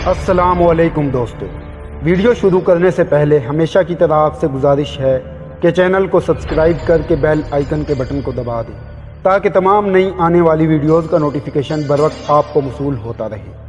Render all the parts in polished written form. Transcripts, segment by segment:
السلام علیکم دوستو، ویڈیو شروع کرنے سے پہلے ہمیشہ کی طرح آپ سے گزارش ہے کہ چینل کو سبسکرائب کر کے بیل آئیکن کے بٹن کو دبا دیں تاکہ تمام نئی آنے والی ویڈیوز کا نوٹیفیکیشن بروقت آپ کو موصول ہوتا رہے۔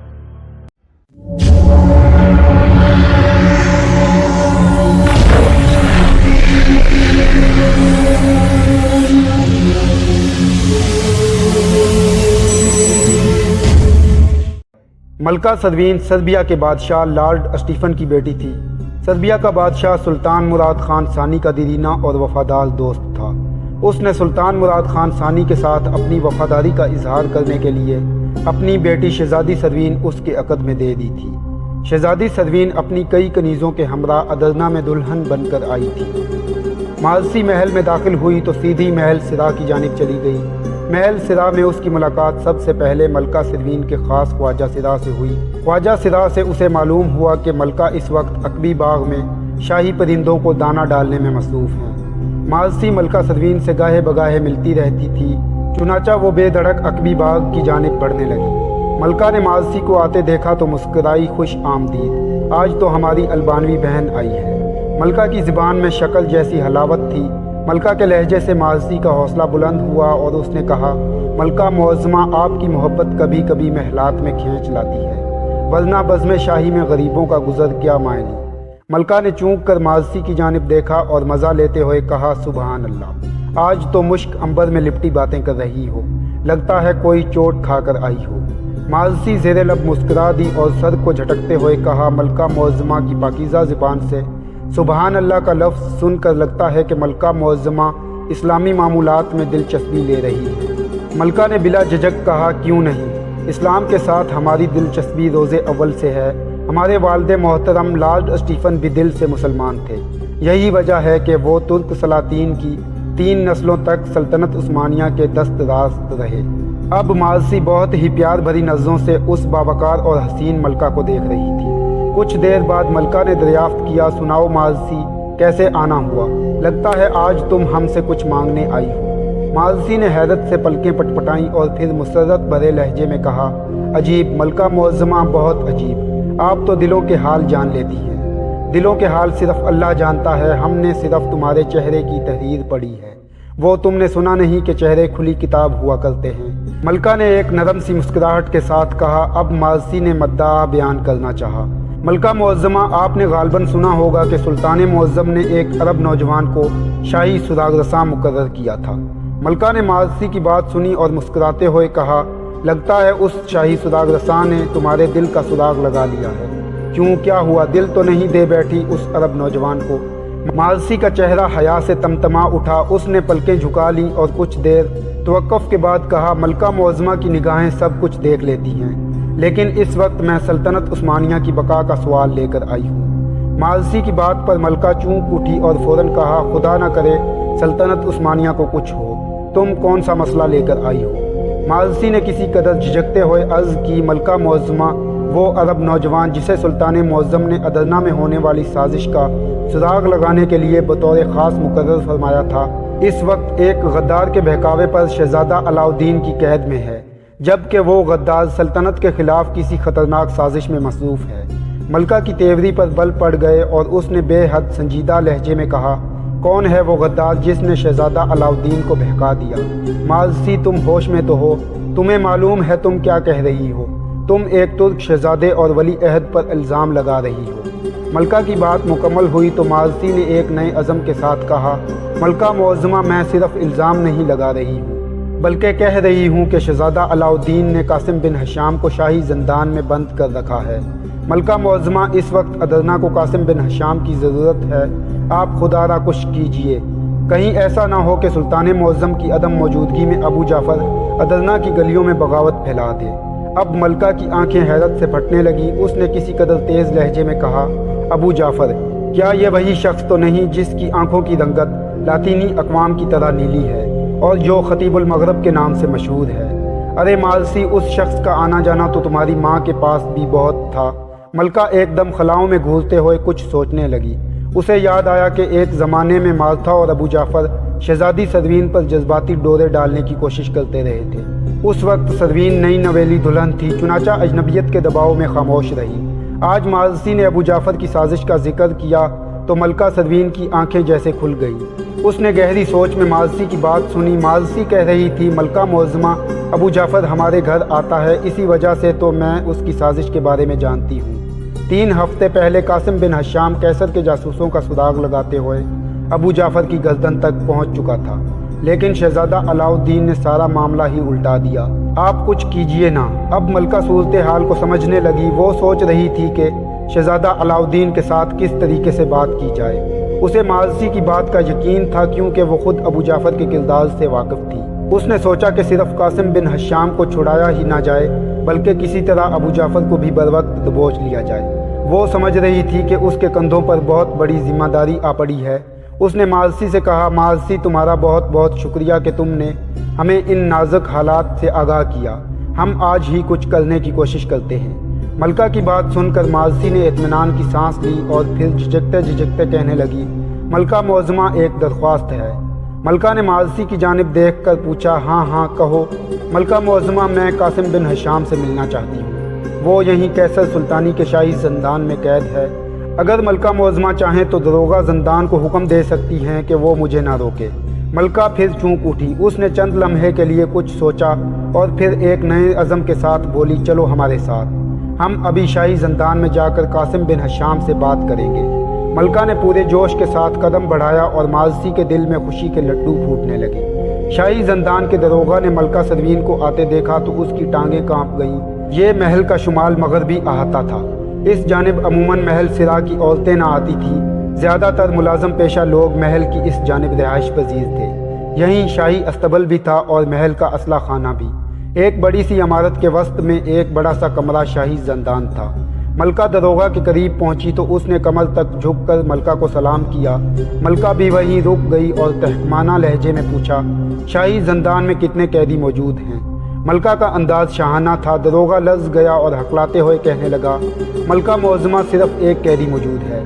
ملکہ صدوین سربیا کے بادشاہ لارڈ اسٹیفن کی بیٹی تھی۔ سربیا کا بادشاہ سلطان مراد خان ثانی کا دیرینہ اور وفادار دوست تھا۔ اس نے سلطان مراد خان ثانی کے ساتھ اپنی وفاداری کا اظہار کرنے کے لیے اپنی بیٹی شہزادی صدوین اس کے عقد میں دے دی تھی۔ شہزادی صدوین اپنی کئی کنیزوں کے ہمراہ ادرنا میں دلہن بن کر آئی تھی۔ مالسی محل میں داخل ہوئی تو سیدھی محل سرا کی جانب چلی گئی۔ محل سرا میں اس کی ملاقات سب سے پہلے ملکہ صدوین کے خاص خواجہ سرا سے ہوئی۔ خواجہ سرا سے اسے معلوم ہوا کہ ملکہ اس وقت عقبی باغ میں شاہی پرندوں کو دانہ ڈالنے میں مصروف ہیں۔ مالسی ملکہ صدوین سے گاہے بگاہے ملتی رہتی تھی، چنانچہ وہ بے دھڑک عقبی باغ کی جانب بڑھنے لگی۔ ملکہ نے مالسی کو آتے دیکھا تو مسکرائی، خوش آمدید، آج تو ہماری البانوی بہن آئی ہے۔ ملکہ کی زبان میں شکل جیسی حلاوت تھی۔ ملکہ کے لہجے سے مالسی کا حوصلہ بلند ہوا اور اس نے کہا، ملکہ معظمہ، آپ کی محبت کبھی کبھی محلات میں کھینچ لاتی ہے، ورنہ بزم شاہی میں غریبوں کا گزر کیا معنی۔ ملکہ نے چونک کر مالسی کی جانب دیکھا اور مزہ لیتے ہوئے کہا، سبحان اللہ، آج تو مشک عنبر میں لپٹی باتیں کر رہی ہو، لگتا ہے کوئی چوٹ کھا کر آئی ہو۔ مالسی زیر لب مسکرا دی اور سر کو جھٹکتے ہوئے کہا، ملکہ معظمہ کی پاکیزہ زبان سے سبحان اللہ کا لفظ سن کر لگتا ہے کہ ملکہ معظمہ اسلامی معمولات میں دلچسپی لے رہی ہے۔ ملکہ نے بلا جھجک کہا، کیوں نہیں، اسلام کے ساتھ ہماری دلچسپی روز اول سے ہے۔ ہمارے والد محترم لارڈ اسٹیفن بھی دل سے مسلمان تھے، یہی وجہ ہے کہ وہ ترک سلاطین کی 3 نسلوں تک سلطنت عثمانیہ کے دست راست رہے۔ اب مالسی بہت ہی پیار بھری نظروں سے اس باوقار اور حسین ملکہ کو دیکھ رہی تھی۔ کچھ دیر بعد ملکہ نے دریافت کیا، سناؤ مالسی، کیسے آنا ہوا؟ لگتا ہے آج تم ہم سے کچھ مانگنے آئی ہو۔ مالسی نے حیرت سے پلکیں پٹپٹائیں اور پھر مسرت بھرے لہجے میں کہا، عجیب ملکہ معظمہ، بہت عجیب، آپ تو دلوں کے حال جان لیتی ہیں۔ دلوں کے حال صرف اللہ جانتا ہے، ہم نے صرف تمہارے چہرے کی تحریر پڑھی ہے، وہ تم نے سنا نہیں کہ چہرے کھلی کتاب ہوا کرتے ہیں۔ ملکہ نے ایک نرم سی مسکراہٹ کے ساتھ کہا۔ اب مالسی نے مدعا بیان کرنا چاہا، ملکہ معظمہ، آپ نے غالباً سنا ہوگا کہ سلطان معظم نے ایک عرب نوجوان کو شاہی سراغ رساں مقرر کیا تھا۔ ملکہ نے مالسی کی بات سنی اور مسکراتے ہوئے کہا، لگتا ہے اس شاہی سراغ رساں نے تمہارے دل کا سراغ لگا لیا ہے۔ کیوں، کیا ہوا؟ دل تو نہیں دے بیٹھی اس عرب نوجوان کو؟ مالسی کا چہرہ حیا سے تمتما اٹھا، اس نے پلکیں جھکا لیں اور کچھ دیر توقف کے بعد کہا، ملکہ معظمہ کی نگاہیں سب کچھ دیکھ لیتی ہیں، لیکن اس وقت میں سلطنت عثمانیہ کی بقا کا سوال لے کر آئی ہوں۔ مالسی کی بات پر ملکہ چونک اٹھی اور فوراً کہا، خدا نہ کرے سلطنت عثمانیہ کو کچھ ہو، تم کون سا مسئلہ لے کر آئی ہو؟ مالسی نے کسی قدر جھجکتے ہوئے عرض کی، ملکہ معظمہ، وہ عرب نوجوان جسے سلطان معظم نے ادرنا میں ہونے والی سازش کا سراغ لگانے کے لیے بطور خاص مقرر فرمایا تھا، اس وقت ایک غدار کے بہکاوے پر شہزادہ علاؤالدین کی قید میں ہے، جبکہ وہ غدار سلطنت کے خلاف کسی خطرناک سازش میں مصروف ہے۔ ملکہ کی تیوری پر بل پڑ گئے اور اس نے بے حد سنجیدہ لہجے میں کہا، کون ہے وہ غدار جس نے شہزادہ علاؤالدین کو بہکا دیا؟ مالسی، تم ہوش میں تو ہو؟ تمہیں معلوم ہے تم کیا کہہ رہی ہو؟ تم ایک ترک شہزادے اور ولی عہد پر الزام لگا رہی ہو۔ ملکہ کی بات مکمل ہوئی تو مالسی نے ایک نئے عزم کے ساتھ کہا، ملکہ معظمہ، میں صرف الزام نہیں لگا رہی ہوں، بلکہ کہہ رہی ہوں کہ شہزادہ علاؤالدین نے قاسم بن ہشام کو شاہی زندان میں بند کر رکھا ہے۔ ملکہ معظمہ، اس وقت ادرنا کو قاسم بن ہشام کی ضرورت ہے، آپ خدا را کچھ کیجئے، کہیں ایسا نہ ہو کہ سلطان معظم کی عدم موجودگی میں ابو جعفر ادرنا کی گلیوں میں بغاوت پھیلا دے۔ اب ملکہ کی آنکھیں حیرت سے پھٹنے لگیں، اس نے کسی قدر تیز لہجے میں کہا، ابو جعفر، کیا یہ وہی شخص تو نہیں جس کی آنکھوں کی رنگت لاطینی اقوام کی طرح نیلی ہے اور جو خطیب المغرب کے نام سے مشہور ہے؟ ارے مالسی، اس شخص کا آنا جانا تو تمہاری ماں کے پاس بھی بہت تھا۔ ملکہ ایک دم خلاؤں میں گھولتے ہوئے کچھ سوچنے لگی۔ اسے یاد آیا کہ ایک زمانے میں مارتھا اور ابو جعفر شہزادی صدوین پر جذباتی ڈورے ڈالنے کی کوشش کرتے رہے تھے۔ اس وقت صدوین نئی نویلی دلہن تھی، چنانچہ اجنبیت کے دباؤ میں خاموش رہی۔ آج ماضسی نے ابو جعفر کی سازش کا ذکر کیا تو ملکہ سروین کی آنکھیں جیسے کھل گئیں۔ اس نے گہری سوچ میں ماضسی کی بات سنی۔ ماضسی کہہ رہی تھی، ملکہ معظمہ، ابو جعفر ہمارے گھر آتا ہے، اسی وجہ سے تو میں اس کی سازش کے بارے میں جانتی ہوں۔ 3 ہفتے پہلے قاسم بن حشام کیسر کے جاسوسوں کا سراغ لگاتے ہوئے ابو جعفر کی گردن تک پہنچ چکا تھا، لیکن شہزادہ علاؤالدین نے سارا معاملہ ہی الٹا دیا۔ آپ کچھ کیجئے نا۔ اب ملکہ صورتحال کو سمجھنے لگی۔ وہ سوچ رہی تھی کہ شہزادہ علاؤالدین کے ساتھ کس طریقے سے بات کی جائے۔ اسے ماضسی کی بات کا یقین تھا کیونکہ وہ خود ابو جعفر کے کردار سے واقف تھی۔ اس نے سوچا کہ صرف قاسم بن حشام کو چھڑایا ہی نہ جائے بلکہ کسی طرح ابو جعفر کو بھی بروقت دبوچ لیا جائے۔ وہ سمجھ رہی تھی کہ اس کے کندھوں پر بہت بڑی ذمہ داری آ پڑی ہے۔ اس نے ماضسی سے کہا، ماضسی تمہارا بہت بہت شکریہ کہ تم نے ہمیں ان نازک حالات سے آگاہ کیا۔ ہم آج ہی کچھ کرنے کی کوشش کرتے ہیں۔ ملکہ کی بات سن کر ماضسی نے اطمینان کی سانس لی اور پھر جھجکتے کہنے لگی، ملکہ معظمہ ایک درخواست ہے۔ ملکہ نے ماضسی کی جانب دیکھ کر پوچھا، ہاں ہاں کہو۔ ملکہ معظمہ، میں قاسم بن حشام سے ملنا چاہتی ہوں۔ وہ یہیں کیسر سلطانی کے شاہی زندان میں قید ہے۔ اگر ملکہ معظمہ چاہیں تو داروغہ زندان کو حکم دے سکتی ہیں کہ وہ مجھے نہ روکے۔ ملکہ پھر چونک اٹھی۔ اس نے چند لمحے کے لیے کچھ سوچا اور پھر ایک نئے عزم کے ساتھ بولی، چلو ہمارے ساتھ، ہم ابھی شاہی زندان میں جا کر قاسم بن حشام سے بات کریں گے۔ ملکہ نے پورے جوش کے ساتھ قدم بڑھایا اور ماضسی کے دل میں خوشی کے لڈو پھوٹنے لگے۔ شاہی زندان کے داروغہ نے ملکہ سروین کو آتے دیکھا تو اس کی ٹانگیں کانپ گئیں۔ یہ محل کا شمال مغربی احاطہ تھا۔ اس جانب عموماً محل سرا کی عورتیں نہ آتی تھیں۔ زیادہ تر ملازم پیشہ لوگ محل کی اس جانب رہائش پذیر تھے۔ یہیں شاہی استبل بھی تھا اور محل کا اسلحہ خانہ بھی۔ ایک بڑی سی عمارت کے وسط میں ایک بڑا سا کمرہ شاہی زندان تھا۔ ملکہ داروغہ کے قریب پہنچی تو اس نے کمر تک جھک کر ملکہ کو سلام کیا۔ ملکہ بھی وہیں رک گئی اور تحکمانہ لہجے میں پوچھا، شاہی زندان میں کتنے قیدی موجود ہیں؟ ملکہ کا انداز شاہانہ تھا۔ داروغہ لرز گیا اور ہکلاتے ہوئے کہنے لگا، ملکہ معظمہ، صرف ایک قیدی موجود ہے۔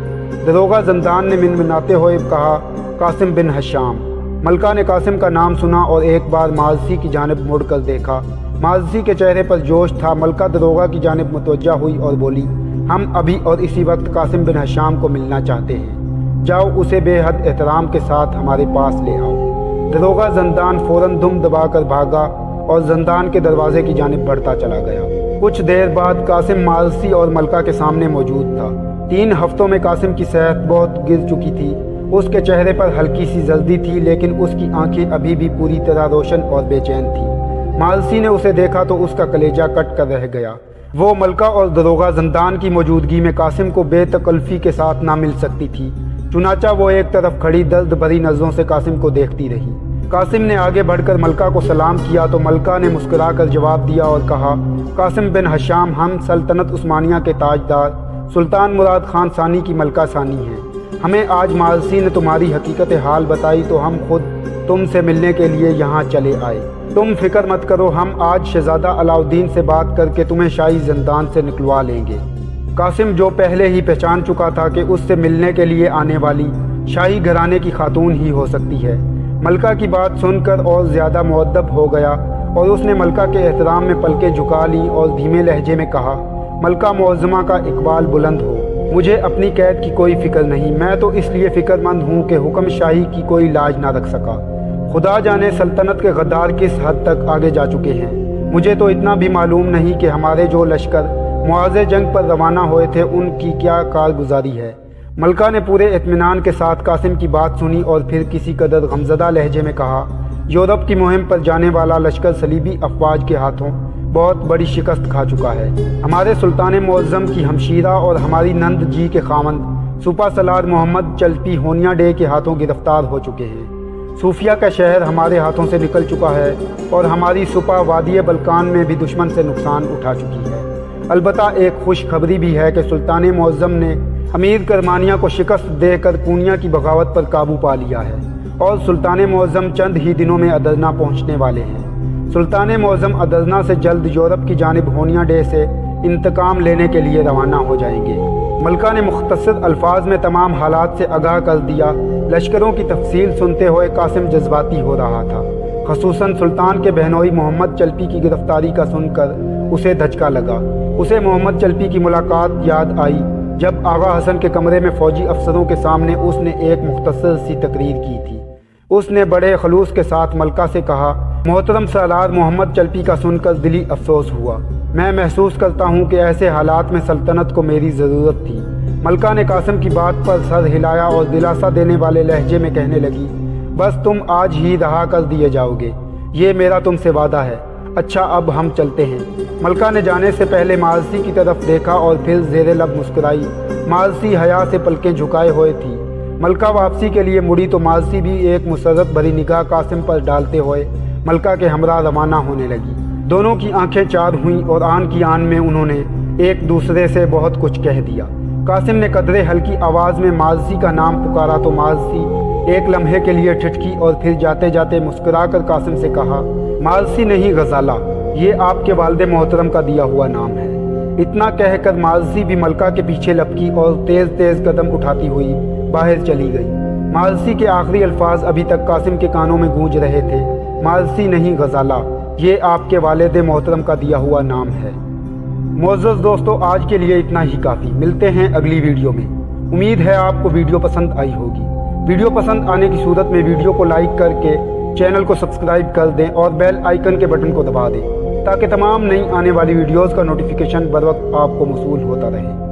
داروغہ زندان نے منمناتے ہوئے کہا، قاسم بن حشام۔ ملکہ نے قاسم کا نام سنا اور ایک بار ماضسی کی جانب مڑ کر دیکھا۔ ماضسی کے چہرے پر جوش تھا۔ ملکہ داروغہ کی جانب متوجہ ہوئی اور بولی، ہم ابھی اور اسی وقت قاسم بن حشام کو ملنا چاہتے ہیں۔ جاؤ اسے بے حد احترام کے ساتھ ہمارے پاس لے آؤ۔ داروغہ زندان فوراً دم دبا کر بھاگا اور زندان کے دروازے کی جانب بڑھتا چلا گیا۔ کچھ دیر بعد قاسم ماضسی اور ملکہ کے سامنے موجود تھا۔ 3 ہفتوں میں قاسم کی صحت بہت گر چکی تھی۔ اس کے چہرے پر ہلکی سی زردی تھی لیکن اس کی آنکھیں ابھی بھی پوری طرح روشن اور بے چین تھیں۔ ماضسی نے اسے دیکھا تو اس کا کلیجہ کٹ کر رہ گیا۔ وہ ملکہ اور داروغہ زندان کی موجودگی میں قاسم کو بے تکلفی کے ساتھ نہ مل سکتی تھی، چنانچہ وہ ایک طرف کھڑی درد بھری نظروں سے قاسم کو دیکھتی رہی۔ قاسم نے آگے بڑھ کر ملکہ کو سلام کیا تو ملکہ نے مسکرا کر جواب دیا اور کہا، قاسم بن حشام، ہم سلطنت عثمانیہ کے تاجدار سلطان مراد خان ثانی کی ملکہ ثانی ہیں۔ ہمیں آج ماضسی نے تمہاری حقیقت حال بتائی تو ہم خود تم سے ملنے کے لیے یہاں چلے آئے۔ تم فکر مت کرو، ہم آج شہزادہ علاؤالدین سے بات کر کے تمہیں شاہی زندان سے نکلوا لیں گے۔ قاسم جو پہلے ہی پہچان چکا تھا کہ اس سے ملنے کے لیے آنے والی شاہی گھرانے کی خاتون ہی ہو سکتی ہے، ملکہ کی بات سن کر اور زیادہ مؤدب ہو گیا اور اس نے ملکہ کے احترام میں پلکیں جھکا لیں اور دھیمے لہجے میں کہا، ملکہ معظمہ کا اقبال بلند ہو، مجھے اپنی قید کی کوئی فکر نہیں، میں تو اس لیے فکر مند ہوں کہ حکم شاہی کی کوئی لاج نہ رکھ سکا۔ خدا جانے سلطنت کے غدار کس حد تک آگے جا چکے ہیں۔ مجھے تو اتنا بھی معلوم نہیں کہ ہمارے جو لشکر معاذ جنگ پر روانہ ہوئے تھے ان کی کیا کارگزاری ہے۔ ملکہ نے پورے اطمینان کے ساتھ قاسم کی بات سنی اور پھر کسی قدر غمزدہ لہجے میں کہا، یورپ کی مہم پر جانے والا لشکر صلیبی افواج کے ہاتھوں بہت بڑی شکست کھا چکا ہے۔ ہمارے سلطان معظم کی ہمشیرہ اور ہماری نند جی کے خاوند سپہ سالار محمد چلپی ہونیا ڈے کے ہاتھوں گرفتار ہو چکے ہیں۔ صوفیہ کا شہر ہمارے ہاتھوں سے نکل چکا ہے اور ہماری سپہ وادی بلکان میں بھی دشمن سے نقصان اٹھا چکی ہے۔ البتہ ایک خوشخبری بھی ہے کہ سلطان معظم نے امیر کرمانیہ کو شکست دے کر پونیا کی بغاوت پر قابو پا لیا ہے اور سلطان معظم چند ہی دنوں میں ادرنا پہنچنے والے ہیں۔ سلطان معظم ادرنا سے جلد یورپ کی جانب ہونیا ڈے سے انتقام لینے کے لیے روانہ ہو جائیں گے۔ ملکہ نے مختصر الفاظ میں تمام حالات سے آگاہ کر دیا۔ لشکروں کی تفصیل سنتے ہوئے قاسم جذباتی ہو رہا تھا، خصوصاً سلطان کے بہنوئی محمد چلپی کی گرفتاری کا سن کر اسے دھچکا لگا۔ اسے محمد چلپی کی ملاقات یاد آئی جب آغا حسن کے کمرے میں فوجی افسروں کے سامنے اس نے ایک مختصر سی تقریر کی تھی۔ اس نے بڑے خلوص کے ساتھ ملکہ سے کہا، محترم سالار محمد چلپی کا سن کر دلی افسوس ہوا۔ میں محسوس کرتا ہوں کہ ایسے حالات میں سلطنت کو میری ضرورت تھی۔ ملکہ نے قاسم کی بات پر سر ہلایا اور دلاسا دینے والے لہجے میں کہنے لگی، بس تم آج ہی رہا کر دیے جاؤ گے، یہ میرا تم سے وعدہ ہے۔ اچھا اب ہم چلتے ہیں۔ ملکہ نے جانے سے پہلے مارسی کی طرف دیکھا اور پھر زیر لب مسکرائی۔ مارسی حیا سے پلکیں جھکائے ہوئے تھی۔ ملکہ واپسی کے لیے مڑی تو مارسی بھی ایک مسرت بھری نگاہ قاسم پر ڈالتے ہوئے ملکہ کے ہمراہ روانہ ہونے لگی۔ دونوں کی آنکھیں چار ہوئیں اور آن کی آن میں انہوں نے ایک دوسرے سے بہت کچھ کہہ دیا۔ قاسم نے قدرے ہلکی آواز میں مارسی کا نام پکارا تو مارسی ایک لمحے کے لیے ٹھٹکی اور پھر جاتے جاتے مسکرا کر قاسم سے کہا، مارسی نہیں غزالہ، یہ آپ کے والد محترم کا دیا ہوا نام ہے۔ اتنا کہہ کر مارسی بھی ملکہ کے پیچھے لپکی اور تیز تیز قدم اٹھاتی ہوئی باہر چلی گئی۔ مارسی کے آخری الفاظ ابھی تک قاسم کے کانوں میں گونج رہے تھے، مارسی نہیں غزالہ، یہ آپ کے والد محترم کا دیا ہوا نام ہے۔ معزز دوستو، آج کے لیے اتنا ہی کافی۔ ملتے ہیں اگلی ویڈیو میں۔ امید ہے آپ کو ویڈیو پسند آئی ہوگی۔ ویڈیو پسند آنے کی صورت میں ویڈیو کو لائک کر کے چینل کو سبسکرائب کر دیں اور بیل آئیکن کے بٹن کو دبا دیں تاکہ تمام نئی آنے والی ویڈیوز کا نوٹیفیکیشن بر وقت آپ کو موصول ہوتا رہے۔